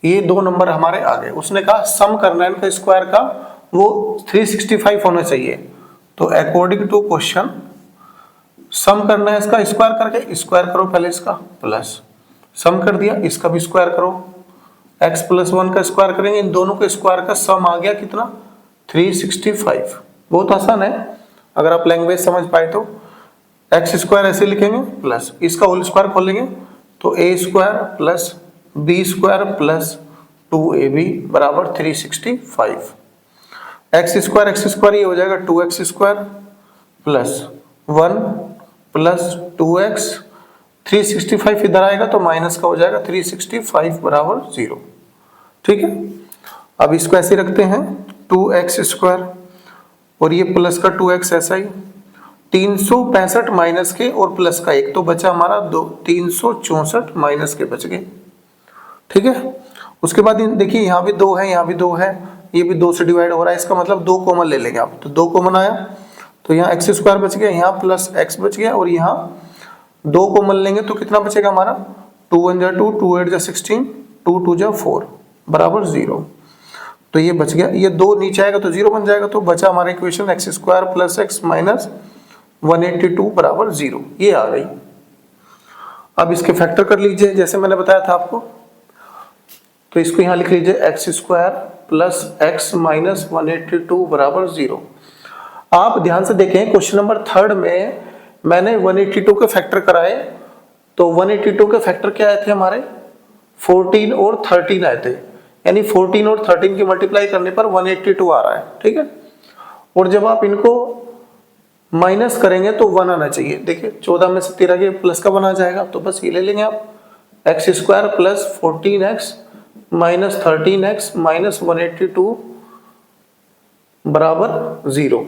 ये दो नंबर हमारे आ गए। उसने कहा सम करना है इनका स्क्वायर का, वो 365 होना चाहिए। तो अकॉर्डिंग टू क्वेश्चन सम करना है इसका स्क्वायर करके, स्क्वायर करो पहले इसका, प्लस सम कर दिया, इसका भी स्क्वायर करो, x प्लस 1 का स्क्वायर करेंगे, इन दोनों के स्क्वायर का सम आ गया कितना? 365। बहुत आसान है अगर आप लैंग्वेज समझ पाए तो। एक्स स्क्वायर ऐसे लिखेंगे प्लस इसका होल स्क्वायर खोलेंगे तो a square plus b square plus 2ab बराबर 365। एक्स स्क्वायर ये हो जाएगा 2x square plus 1 plus 2x, 365 इधर आएगा तो माइनस का हो जाएगा 365 बराबर 0। ठीक है, अब इसको ऐसे रखते हैं 2x स्क्वायर और ये प्लस का 2x ऐसा ही, 365 माइनस के और प्लस का 1 तो बचा हमारा 364 माइनस के बच गए। ठीक है, उसके बाद देखिए यहाँ भी 2 है, यहाँ भी 2 है, ये भी 2 से डिवाइड हो रहा है, इसका मतलब 2 कॉमन ले लेंगे आप। तो 2 कॉमन आया तो यहाँ x स्क्वायर बच गया, यहाँ प्लस x बच गया और यहाँ 2 कॉमन लेंगे तो कितना बचेगा हमारा? 2 1 जा 2, 2 8 जा 16, 2 2 जा 4 बराबर 0। तो ये बच गया, ये 2 नीचे आएगा तो 0 बन जाएगा। तो बचा हमारा equation x square plus x minus 182 बराबर 0, ये आ गई। अब इसके फैक्टर कर लीजिए जैसे मैंने बताया था आपको। तो इसको यहाँ लिख लीजिए x square plus x minus 182 बराबर 0। आप ध्यान से देखें क्वेश्चन नंबर 3 में मैंने 182 के फैक्टर कराए, तो 182 के फैक्टर क्या आए थे हमारे? 14 और 13 आए थे, यानी 14 और 13 की मल्टीप्लाई करने पर 182 आ रहा है। ठीक है, और जब आप इनको माइनस करेंगे तो 1 आना चाहिए। देखिए 14 में से 13 के प्लस का 1 आ जाएगा, तो बस ये ले लेंगे आप, x square plus 14x minus 13x minus 182 बराबर 0।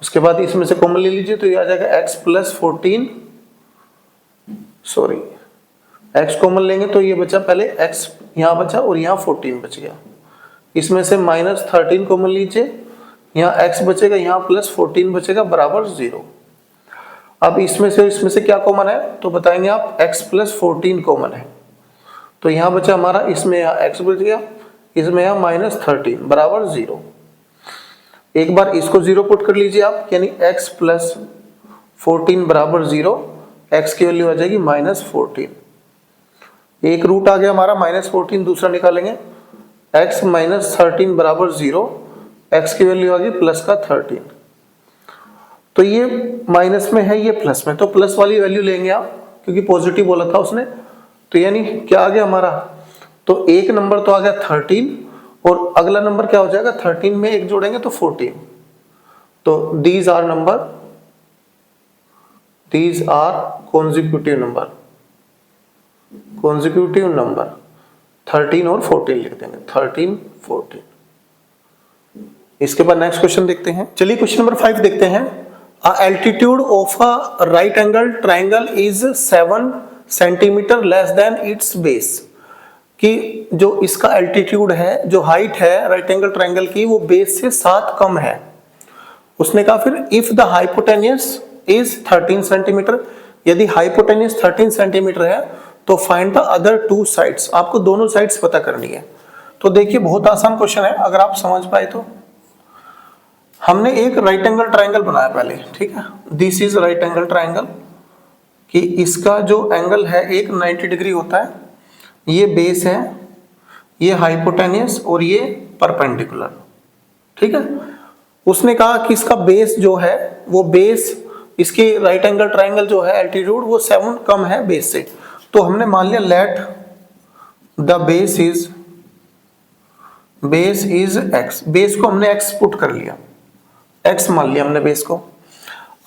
उसके बाद इसमें से कॉमन ले लीजिए तो ये आ जाएगा x plus 14, sorry x common लेंगे तो ये बचा, पहले x यहाँ बचा और यहाँ 14 बच गया। इसमें से माइनस 13 कॉमन लीजिए, यहाँ x बचेगा, यहाँ प्लस 14 बचेगा बराबर 0। अब इसमें से क्या कॉमन है तो बताएंगे आप, x प्लस 14 कॉमन है, तो यहाँ बचा हमारा, इसमें यहाँ x बच गया, इसमें यहाँ माइनस 13 बराबर 0। एक बार इसको 0 पुट कर लीजिए आप, यानी x प्लस 14 बराबर 0, x की वैल्यू आ जाएगी माइनस 14। एक रूट आ गया हमारा माइनस 14, दूसरा निकालेंगे, x माइनस 13 बराबर 0, x की वैल्यू आ गई प्लस का 13। तो ये माइनस में है, ये प्लस में, तो प्लस वाली वैल्यू लेंगे आप क्योंकि पॉजिटिव बोला था उसने। तो यानी क्या आ गया हमारा? तो एक नंबर तो आ गया 13 और अगला नंबर क्या हो जाएगा? 13 में एक जोड़ेंगे तो 14। तो दीज आर कॉन्जिक्यूटिव नंबर 13 और 14 लिख देंगे, 13 14। इसके बाद नेक्स्ट क्वेश्चन देखते हैं। चलिए क्वेश्चन नंबर 5 देखते हैं। Altitude of a right angle triangle is 7 centimetre less than it's base. कि जो इसका एल्टीट्यूड है, जो हाइट है राइट एंगल ट्राइंगल की, वो बेस से 7 कम है। उसने कहा फिर if the hypotenuse is 13 centimetre, यदि हाइपोटेन्यूस 13 सेंटीमीटर है तो फाइंड द अदर 2 साइड्स। आपको दोनों साइड्स पता करनी है। तो देखिए बहुत आसान क्वेश्चन है अगर आप समझ पाए तो। हमने एक राइट एंगल ट्राइंगल बनाया पहले, ठीक है, this is right angle triangle, कि इसका जो एंगल है एक 90 डिग्री होता है, ये बेस है, ये हाइपोटेनियस और ये परपेंडिकुलर, ठीक है। उसने कहा कि इसका बेस जो है वो बेस, इसके राइट एंगल ट्राइंगल जो है एल्टीट्यूड वो 7 कम है बेस से, तो हमने मान लिया let the base is x, base को हमने x पुट कर लिया, x मान लिया हमने बेस को।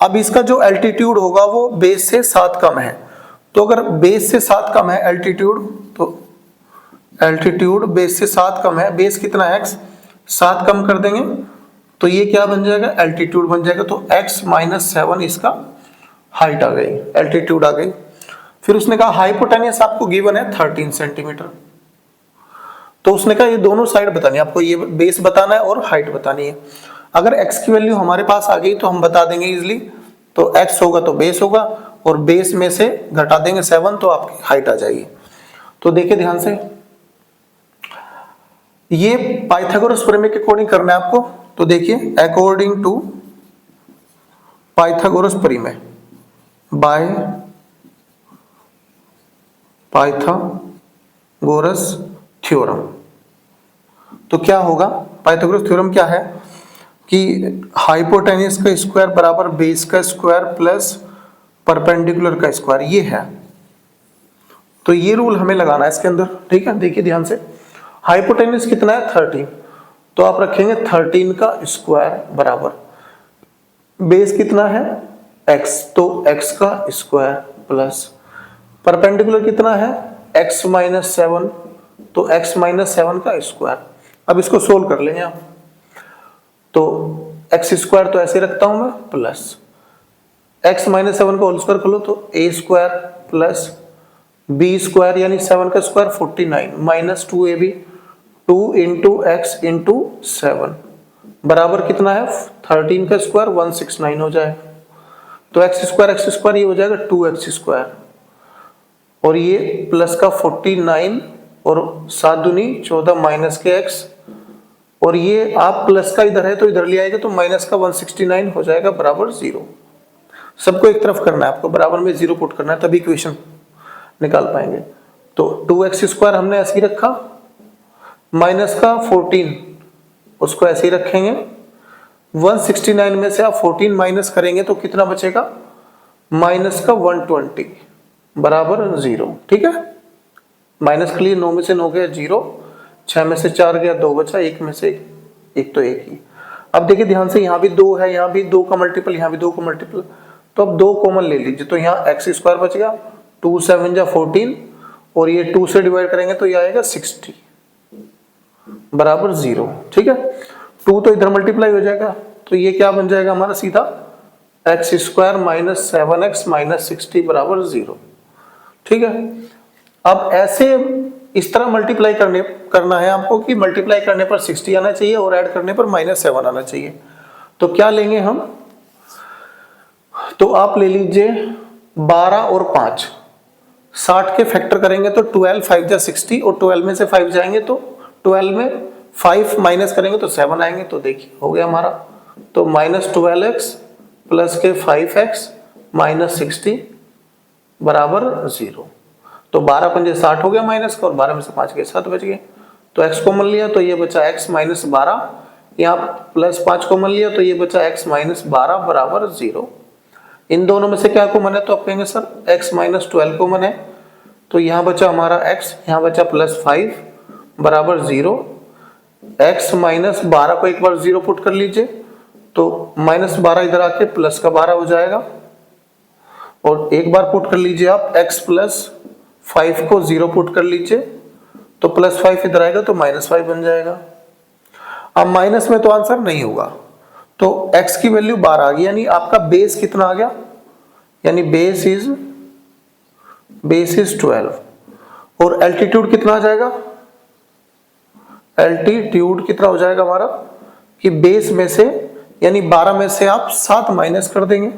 अब इसका जो एल्टीट्यूड होगा वो बेस से 7 कम है, तो अगर बेस से 7 कम है एल्टीट्यूड, तो एल्टीट्यूड बेस से 7 कम है, बेस कितना है x, 7 कम कर देंगे तो ये क्या बन जाएगा, एल्टीट्यूड बन जाएगा, तो x माइनस 7 इसका हाइट आ गई, एल्टीट्यूड आ गई। फिर उसने कहा हाइपोटेनियस आपको गिवन है 13 सेंटीमीटर, तो उसने कहा ये दोनों साइड बतानी है आपको, ये बेस बताना है और हाइट बतानी है। अगर x की वैल्यू हमारे पास आ गई तो हम बता देंगे इजिली, तो x होगा तो बेस होगा और बेस में से घटा देंगे 7 तो आपकी हाइट आ जाएगी। तो देखिए ध्यान से, ये पाइथागोरस प्रमेय के अकॉर्डिंग करना है आपको, तो देखिए अकॉर्डिंग टू पाइथागोरस प्रमेय बाय पाइथागोरस थ्योरम, तो क्या होगा, पाइथागोरस थ्योरम क्या है कि हाइपोटेनियस का स्क्वायर बराबर बेस का स्क्वायर प्लस परपेंडिकुलर का स्क्वायर, ये है। तो ये रूल हमें लगाना है इसके अंदर, ठीक है। देखिए ध्यान से, हाइपोटेनियस कितना है 13, तो आप रखेंगे 13 का स्क्वायर बराबर बेस कितना है x, तो x का स्क्वायर प्लस परपेंडिकुलर कितना है x माइनस 7, तो x माइनस 7 का स्क्वायर। अब इसको सोल्व कर लेंगे आप, तो x स्क्वायर तो ऐसे रखता हूं मैं प्लस x माइनस 7 का होल स्क्वायर कर लो तो a square plus b square यानी 7 का square 49 minus 2ab, 2 into x into 7 बराबर कितना है 13 का स्क्वायर 169 हो जाएगा, तो एक्स स्क्वायर ये हो जाएगा 2x स्क्वायर और ये प्लस का 49 और 7 दूनी 14 माइनस के x, और ये आप प्लस का इधर है तो इधर ले आएगा तो माइनस का 169 हो जाएगा बराबर 0। सबको एक तरफ करना है आपको, बराबर में 0 पुट करना है तभी इक्वेशन निकाल पाएंगे। तो 2x स्क्वायर हमने ऐसे ही रखा, माइनस का 14 उसको ऐसे ही रखेंगे, 169 में से आप 14 माइनस करेंगे तो कितना बचेगा, माइनस का 120 बराबर 0, ठीक है। माइनस के लिए 9 में से 9 गया 0, 6 में से 4 गया 2 बचा, 1 में से 1 तो 1 ही। अब देखिए ध्यान से, यहाँ भी 2 है, यहाँ भी 2 का मल्टीपल, यहाँ भी 2 का मल्टीपल, तो अब 2 कॉमन ले लीजिए, तो यहाँ x स्क्वायर बच गया, 2 7 जा 14 और ये 2 से डिवाइड करेंगे तो ये आएगा 60 बराबर 0, ठीक है। 2 तो इधर मल्टीप्लाई हो जाएगा, तो ये क्या बन जाएगा हमारा सीधा x square minus 7x minus 60 बराबर 0, ठीक है। अब ऐसे इस तरह मल्टीप्लाई करना है आपको कि मल्टीप्लाई करने पर 60 आना चाहिए और ऐड करने पर -7 आना चाहिए। तो क्या लेंगे हम, तो आप ले लीजिए 12 और 5, 60 के फैक्टर करेंगे तो 12 5 जा 60 और 12 में से 5 जाएंगे तो 12 में 5 माइनस करेंगे तो 7 आएंगे, तो देखिए हो गया हमारा, तो -12x प्लस के 5x माइनस 60 बराबर 0। तो 12 पंजे 60 हो गया माइनस का, और 12 में से 5 गए 7 बच गए, तो x कॉमन लिया तो ये बचा x माइनस 12, यहाँ प्लस 5 कॉमन लिया तो ये बचा x माइनस 12 बराबर 0। इन दोनों में से क्या कॉमन है, तो आप कहेंगे सर x माइनस 12 कॉमन है, तो यहाँ बचा हमारा x, यहाँ बचा प्लस 5 बराबर 0, x माइनस 12 को एक बार 0 पुट कर लीजिए तो माइनस 12 इधर आके प्लस का 12 हो जाएगा, और एक बार पुट कर लीजिए आप x प्लस 5 को 0 पुट कर लीजिए तो प्लस 5 इधर आएगा तो -5 बन जाएगा। अब माइनस में तो आंसर नहीं होगा, तो x की वैल्यू 12 आ गई, यानी आपका बेस कितना आ गया, यानी बेस इज 12, और एल्टीट्यूड कितना आ जाएगा, एल्टीट्यूड कितना हो जाएगा हमारा कि बेस में से यानी 12 में से आप 7 माइनस कर देंगे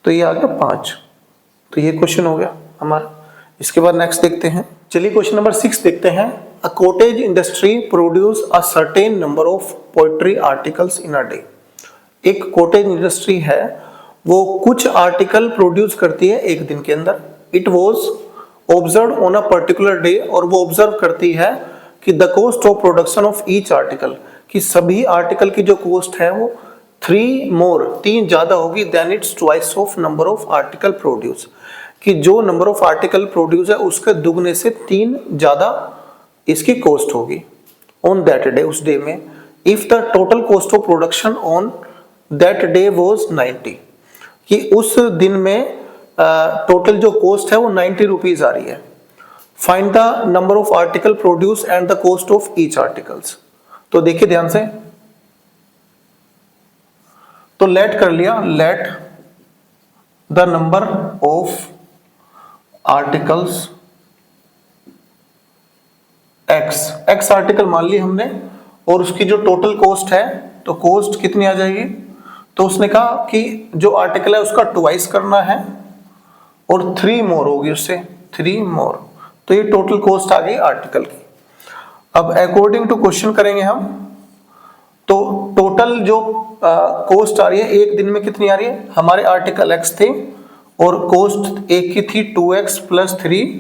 तो ये आ गया 5। तो ये क्वेश्चन हो गया हमारा। इसके बाद नेक्स्ट देखते हैं, चलिए क्वेश्चन नंबर 6 देखते हैं। A cottage industry produce a certain number of poetry articles in a day. एक कॉटेज इंडस्ट्री है, वो कुछ आर्टिकल प्रोड्यूस करती है एक दिन के अंदर। It was observe on a particular day, और वो ऑब्जर्व करती है कि the cost of production of each article, कि सभी आर्टिकल की जो कॉस्ट है वो 3 ज्यादा होगी than it's twice of number of article produce, कि जो नंबर ऑफ आर्टिकल प्रोड्यूस है उसके दुगने से 3 ज्यादा इसकी कॉस्ट होगी ऑन दैट डे, उस डे में। If the total cost of production on that day was 90, कि उस दिन में टोटल जो कॉस्ट है वो 90 रुपीज आ रही है। Find the number of article produce and the cost of each articles. तो देखिए ध्यान से, तो लेट कर लिया, late the number of articles x article मान ली हमने, और उसकी जो टोटल कॉस्ट है, तो कॉस्ट कितनी आ जाएगी, तो उसने कहा कि जो आर्टिकल है उसका ट्वाइस करना है और 3 मोर होगी उससे, 3 मोर, तो ये टोटल कॉस्ट आ गई आर्टिकल की। अब अकॉर्डिंग टू क्वेश्चन करेंगे हम, तो टोटल जो कॉस्ट आ रही है एक दिन में कितनी आ रही है, हमारे आर्टिकल एक्स थे और कॉस्ट एक की थी 2x + 3,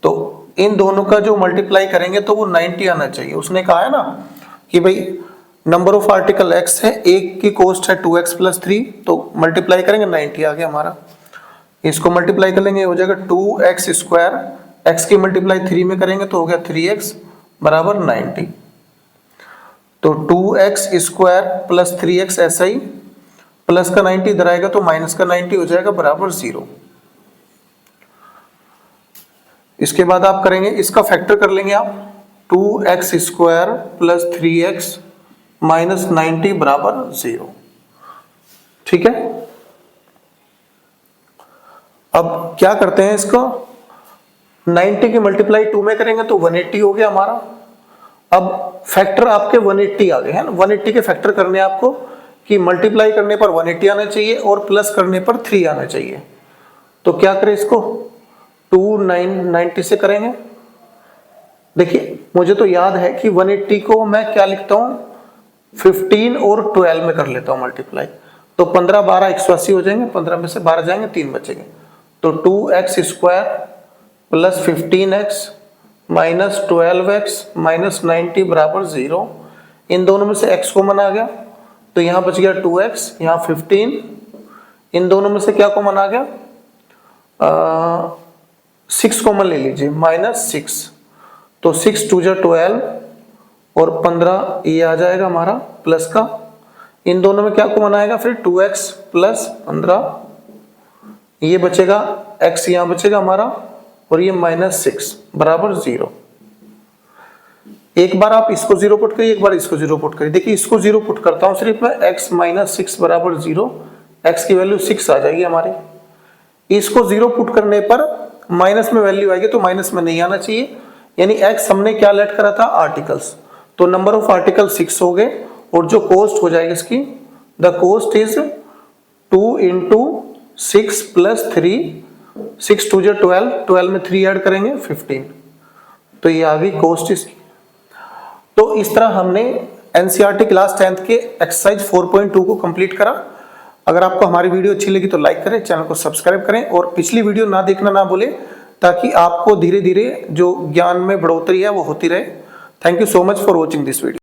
तो इन दोनों का जो मल्टीप्लाई करेंगे तो वो 90 आना चाहिए। उसने कहा है ना कि भाई नंबर ऑफ आर्टिकल x है, एक की कॉस्ट है 2x + 3, तो मल्टीप्लाई करेंगे 90 आ गया हमारा। इसको मल्टीप्लाई कर लेंगे हो जाएगा 2x², x की मल्टीप्लाई 3 में करेंगे तो हो गया 3x = 90। तो 2x² + 3x ऐसा ही, प्लस का 90 इधर आएगा तो माइनस का 90 हो जाएगा बराबर 0। इसके बाद आप करेंगे, इसका फैक्टर कर लेंगे आप, 2x² + 3x - 90 = 0। ठीक है, अब क्या करते हैं इसको, 90 की मल्टीप्लाई 2 में करेंगे तो 180 हो गया हमारा। अब फैक्टर आपके 180 आ गए हैं ना, 180 के फैक्टर करने आपको, कि मल्टीप्लाई करने पर 180 आना चाहिए और प्लस करने पर 3 आना चाहिए। तो क्या करें इसको, 290 से करेंगे। देखिए मुझे तो याद है कि 180 को मैं क्या लिखता हूं, 15 और 12 में कर लेता हूं मल्टीप्लाई, तो 15 12 180 हो जाएंगे, 15 में से 12 जाएंगे 3 बचेंगे, तो 2x² + 15x - 12x - 90 = 0। इन दोनों में से x कॉमन आ गया तो यहां बच गया 2x, यहां 15, इन दोनों में से क्या कॉमन आ गया, 6 कॉमन ले लीजिए, -6, तो 6 × 2 = 12 और 15 ये आ जाएगा हमारा प्लस का, इन दोनों में क्या कॉमन आएगा फिर 2x + 15, ये बचेगा x यहां बचेगा हमारा, और ये -6 = 0। एक बार आप इसको 0 पुट करिए, एक बार इसको 0 पुट करिए। देखिए इसको 0 पुट करता हूं सिर्फ मैं, x - 6 = 0, x की वैल्यू 6 आ जाएगी हमारी। इसको 0 पुट करने पर माइनस में वैल्यू आएगी, तो माइनस में नहीं आना चाहिए, यानी x हमने क्या लेट करा था, आर्टिकल्स, तो नंबर ऑफ आर्टिकल 6 हो गए, और जो कॉस्ट हो जाएगी इसकी, द कॉस्ट इज 2 × 6 + 3, 6 × 2 = 12, 12 में 3 ऐड करेंगे 15, तो ये आ गई कॉस्ट इसकी। तो इस तरह हमने एनसीईआरटी क्लास 10th के एक्सरसाइज 4.2 को कंप्लीट करा। अगर आपको हमारी वीडियो अच्छी लगी तो लाइक करें, चैनल को सब्सक्राइब करें, और पिछली वीडियो ना देखना ना भूलें, ताकि आपको धीरे धीरे जो ज्ञान में बढ़ोतरी है वो होती रहे। Thank you so much for watching this video.